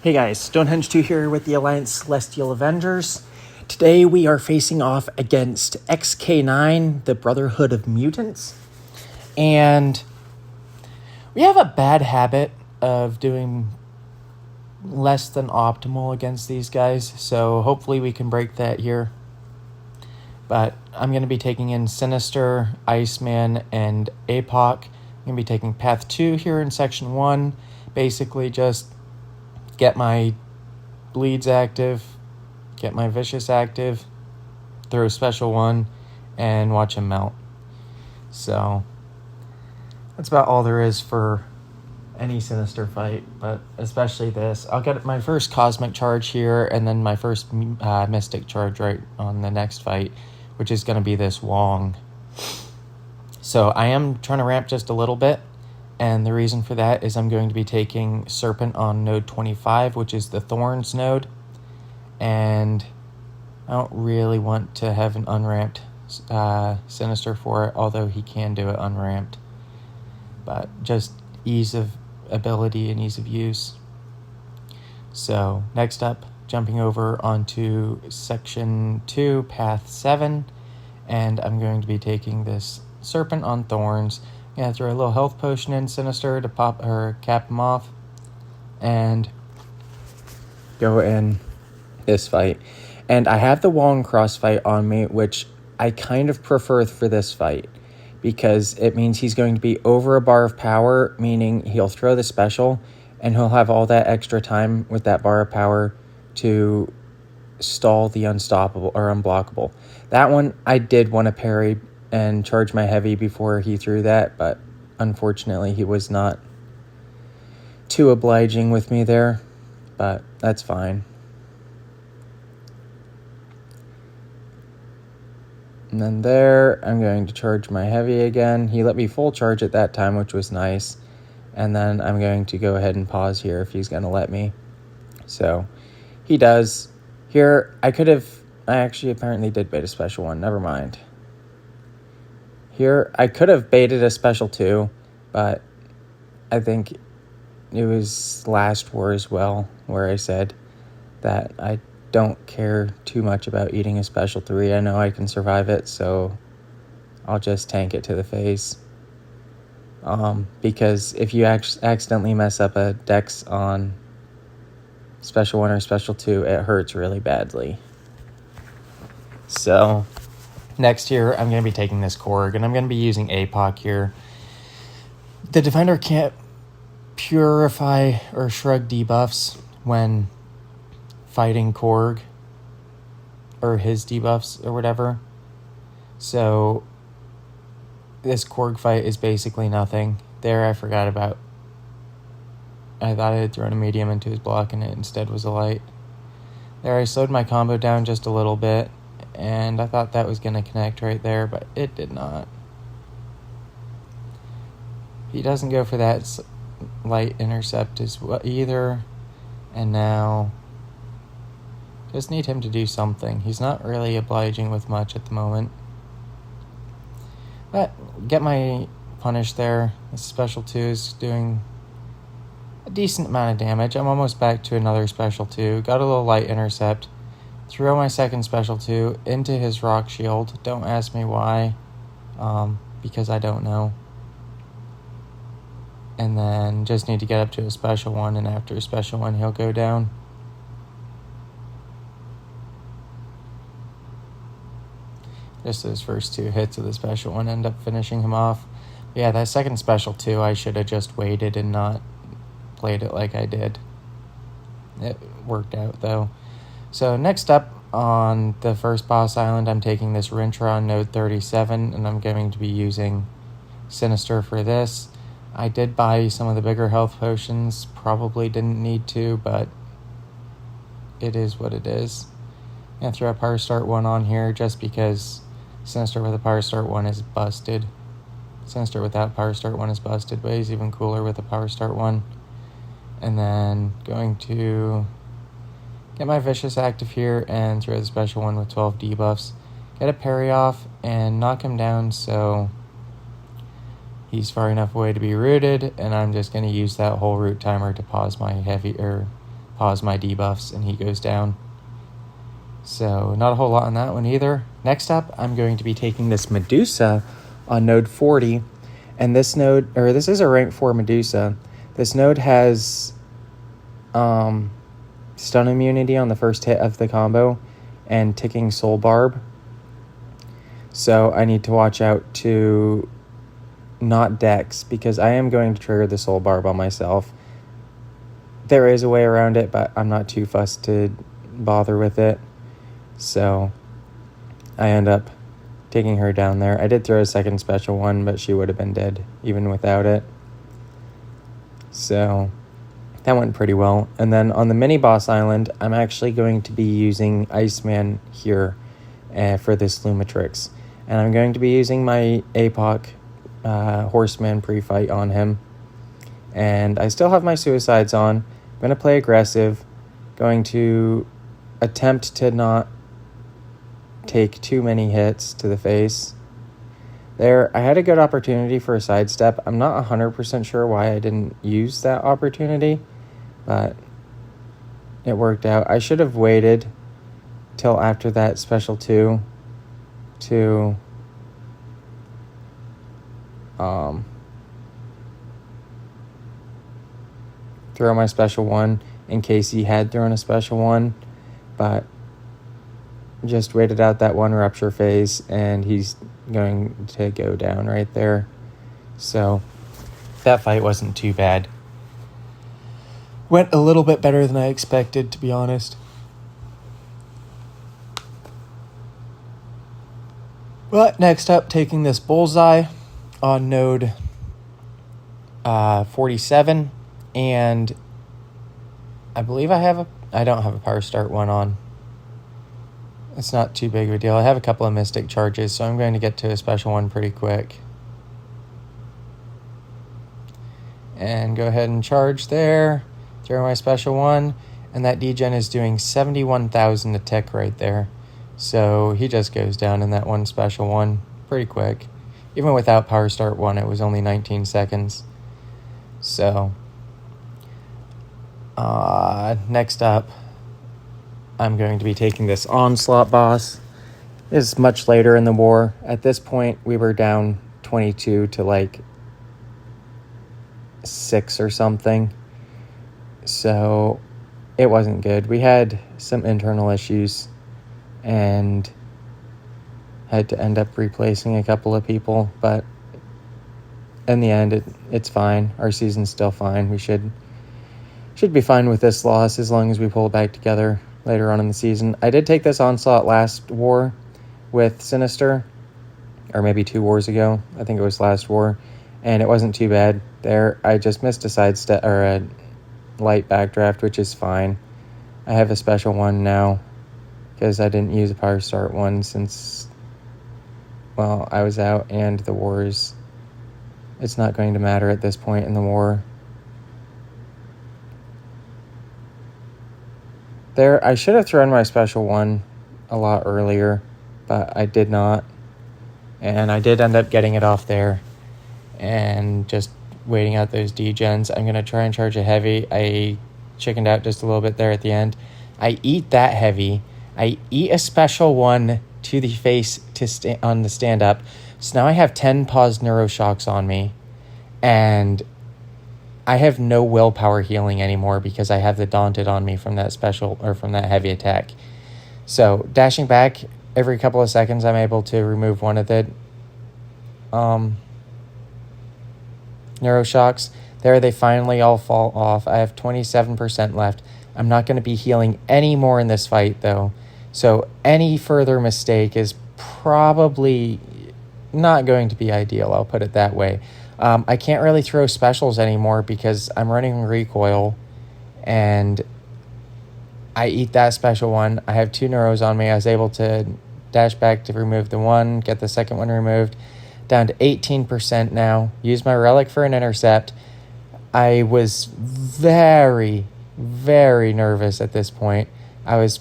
Hey guys, Stonehenge 2 here with the Alliance Celestial Avengers. Today we are facing off against X+K9, the Brotherhood of Mutants. And we have a bad habit of doing less than optimal against these guys, so hopefully we can break that here. But I'm going to be taking in Sinister, Iceman, and Apoc. I'm going to be taking Path 2 here in Section 1. Basically just get my bleeds active, get my vicious active, throw Special 1, and watch him melt. So that's about all there is for any Sinister fight, but especially this. I'll get my first Cosmic Charge here, and then my first Mystic Charge right on the next fight, which is going to be this Wong. So I am trying to ramp just a little bit, and the reason for that is I'm going to be taking Serpent on node 25, which is the Thorns node, and I don't really want to have an unramped Sinister for it, although he can do it unramped. But just ease of ability and ease of use. So next up, jumping over onto Section 2, Path 7, and I'm going to be taking this Serpent on Thorns. I'm going to throw a little health potion in Sinister to pop or cap him off, and go in this fight. And I have the Wong cross fight on me, which I kind of prefer for this fight, because it means he's going to be over a bar of power, meaning he'll throw the special, and he'll have all that extra time with that bar of power to stall the unstoppable or unblockable. That one, I did want to parry and charge my heavy before he threw that, but unfortunately he was not too obliging with me there, but that's fine. And then there, I'm going to charge my heavy again. He let me full charge at that time, which was nice. And then I'm going to go ahead and pause here if he's going to let me. So he does. Here, I actually apparently did bait a Special 1. Never mind. Here, I could have baited a Special 2, but I think it was last war as well, where I said that I don't care too much about eating a Special 3. I know I can survive it, so I'll just tank it to the face. Because if you accidentally mess up a dex on Special 1 or Special 2, it hurts really badly. So next here, I'm going to be taking this Corg, and I'm going to be using Apoc here. The Defender can't purify or shrug debuffs when fighting Corg, or his debuffs or whatever. So this Corg fight is basically nothing. There, I forgot about. I thought I had thrown a medium into his block, and it instead was a light. There, I slowed my combo down just a little bit, and I thought that was going to connect right there, but it did not. He doesn't go for that light intercept as well either, and now just need him to do something. He's not really obliging with much at the moment. But get my punish there. This Special 2 is doing a decent amount of damage. I'm almost back to another Special 2. Got a little light intercept. Throw my second Special 2 into his rock shield. Don't ask me why, because I don't know. And then just need to get up to a Special 1, and after a Special 1 he'll go down. Just those first 2 hits of the Special 1 end up finishing him off. Yeah, that second Special 2, I should have just waited and not played it like I did. It worked out though. So next up on the first boss island, I'm taking this Rintra on node 37, and I'm going to be using Sinister for this. I did buy some of the bigger health potions, probably didn't need to, but it is what it is. I'm going to throw a Power Start 1 on here just because Sinister with a Power Start 1 is busted. Sinister without Power Start 1 is busted, but he's even cooler with a Power Start 1. And then going to get my Vicious active here and throw the Special 1 with 12 debuffs. Get a parry off and knock him down so he's far enough away to be rooted, and I'm just going to use that whole root timer to pause my heavy, or pause my debuffs, and he goes down. So not a whole lot on that one either. Next up, I'm going to be taking this Medusa on node 40. And this is a rank 4 Medusa. This node has stun immunity on the first hit of the combo and ticking soul barb. So I need to watch out to not dex, because I am going to trigger the soul barb on myself. There is a way around it, but I'm not too fussed to bother with it. So I end up taking her down there. I did throw a second special one, but she would have been dead even without it. So that went pretty well. And then on the mini boss island, I'm actually going to be using Iceman here for this lumatrix. And I'm going to be using my APOC horseman pre-fight on him. And I still have my suicides on. I'm going to play aggressive. Going to attempt to not take too many hits to the face. There, I had a good opportunity for a sidestep. I'm not 100% sure why I didn't use that opportunity, but it worked out. I should have waited till after that special 2 to throw my special 1 in case he had thrown a special 1, but just waited out that one rupture phase, and he's going to go down right there. So that fight wasn't too bad. Went a little bit better than I expected, to be honest. But next up, taking this Bullseye on node 47, and I believe I don't have a power start 1 on. It's not too big of a deal. I have a couple of mystic charges, so I'm going to get to a special 1 pretty quick. And go ahead and charge there. Throw my special 1. And that degen is doing 71,000 to tick right there. So he just goes down in that one special 1 pretty quick. Even without power start 1, it was only 19 seconds. So next up, I'm going to be taking this onslaught boss. It's much later in the war. At this point, we were down 22 to like 6 or something. So it wasn't good. We had some internal issues and had to end up replacing a couple of people. But in the end, it's fine. Our season's still fine. We should be fine with this loss as long as we pull it back together later on in the season. I did take this onslaught last war with Sinister, or maybe 2 wars ago. I think it was last war, and it wasn't too bad there. I just missed a sidestep or a light backdraft, which is fine. I have a special 1 now because I didn't use a power start 1 since, well, I was out and the wars. It's not going to matter at this point in the war. There, I should have thrown my special 1 a lot earlier, but I did not. And I did end up getting it off there and just waiting out those degens. I'm going to try and charge a heavy. I chickened out just a little bit there at the end. I eat that heavy. I eat a special 1 to the face on the stand-up. So now I have 10 paused neuroshocks on me. And I have no willpower healing anymore because I have the Daunted on me from that special, or from that heavy attack. So dashing back every couple of seconds, I'm able to remove one of the neuroshocks. There, they finally all fall off. I have 27% left. I'm not going to be healing any more in this fight, though. So any further mistake is probably not going to be ideal, I'll put it that way. I can't really throw specials anymore because I'm running recoil, and I eat that special 1. I have 2 neuros on me. I was able to dash back to remove the 1, get the second 1 removed. Down to 18% now. Use my relic for an intercept. I was very, very nervous at this point. I was,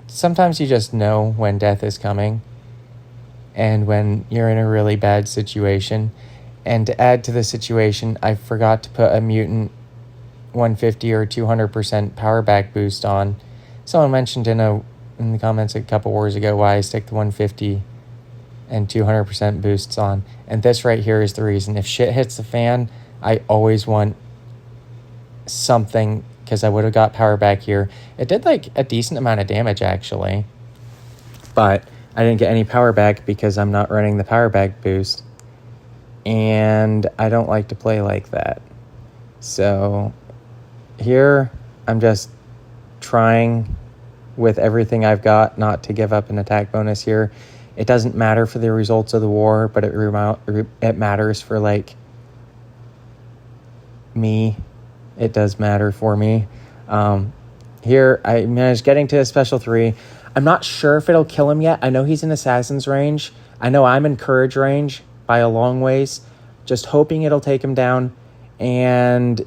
sometimes you just know when death is coming and when you're in a really bad situation. And to add to the situation, I forgot to put a mutant 150 or 200% power back boost on. Someone mentioned in the comments a couple wars ago why I stick the 150 and 200% boosts on. And this right here is the reason. If shit hits the fan, I always want something, because I would have got power back here. It did like a decent amount of damage actually, but I didn't get any power back because I'm not running the power back boost, and I don't like to play like that. So here I'm just trying with everything I've got not to give up an attack bonus here. It doesn't matter for the results of the war, but it matters for like me. It does matter for me. Here I managed getting to a special 3. I'm not sure if it'll kill him yet. I know he's in assassin's range. I know I'm in courage range by a long ways. Just hoping it'll take him down, and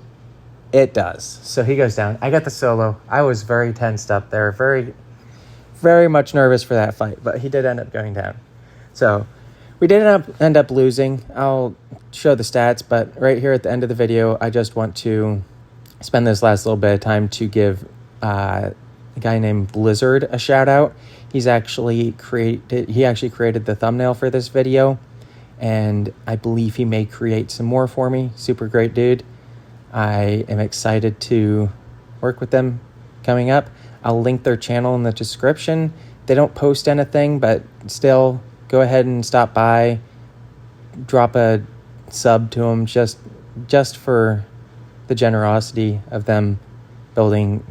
it does. So he goes down. I got the solo. I was very tensed up there. Very, very much nervous for that fight, but he did end up going down. So we did end up losing. I'll show the stats, but right here at the end of the video, I just want to spend this last little bit of time to give a guy named Blizzard a shout out. He actually created the thumbnail for this video, and I believe he may create some more for me. Super great dude. I am excited to work with them coming up. I'll link their channel in the description. They don't post anything, but still go ahead and stop by, drop a sub to them just for the generosity of them building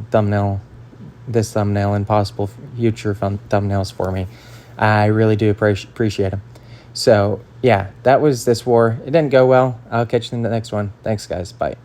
this thumbnail and possible future thumbnails for me. I really do appreciate them. So yeah, that was this war. It didn't go well. I'll catch you in the next one. Thanks guys. Bye.